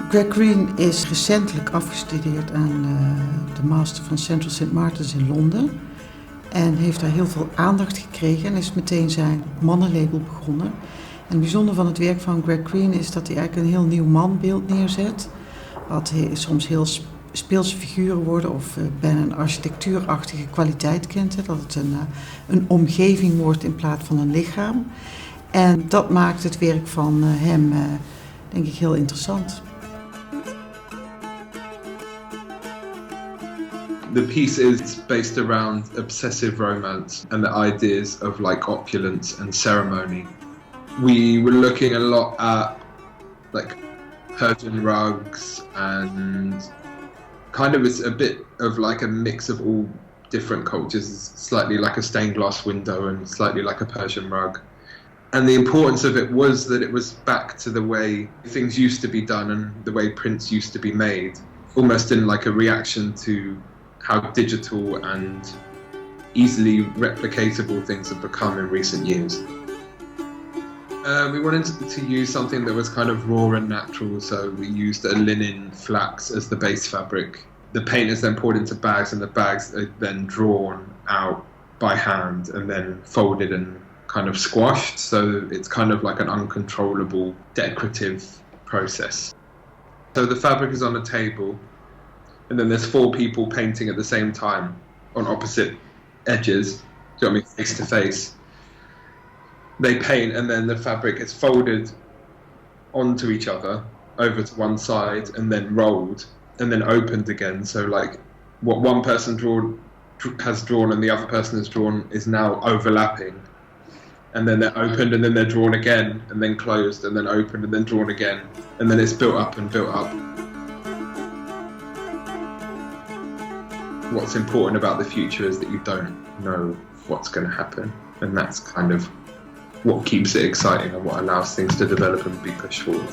Greg Green is recentelijk afgestudeerd aan de master van Central St. Martin's in Londen. En heeft daar heel veel aandacht gekregen en is meteen zijn mannenlabel begonnen. En het bijzondere van het werk van Greg Green is dat hij eigenlijk een heel nieuw manbeeld neerzet. Wat soms heel speelse figuren worden of bijna een architectuurachtige kwaliteit kent. Dat het een omgeving wordt in plaats van een lichaam. En dat maakt het werk van hem, denk ik, heel interessant. The piece is based around obsessive romance and the ideas of like opulence and ceremony. We were looking a lot at like Persian rugs and kind of it's a bit of like a mix of all different cultures, slightly like a stained glass window and slightly like a Persian rug. And the importance of it was that it was back to the way things used to be done and the way prints used to be made, almost in like a reaction to how digital and easily replicatable things have become in recent years. We wanted to use something that was kind of raw and natural, so we used a linen flax as the base fabric. The paint is then poured into bags, and the bags are then drawn out by hand and then folded and kind of squashed, so it's kind of like an uncontrollable decorative process. So the fabric is on a table, and then there's 4 people painting at the same time on opposite edges, do you know what I mean, face to face. They paint, and then the fabric is folded onto each other over to one side and then rolled and then opened again. So like what one person has drawn and the other person has drawn is now overlapping, and then they're opened and then they're drawn again and then closed and then opened and then drawn again, and then it's built up and built up. What's important about the future is that you don't know what's going to happen, and that's kind of what keeps it exciting and what allows things to develop and be pushed forward.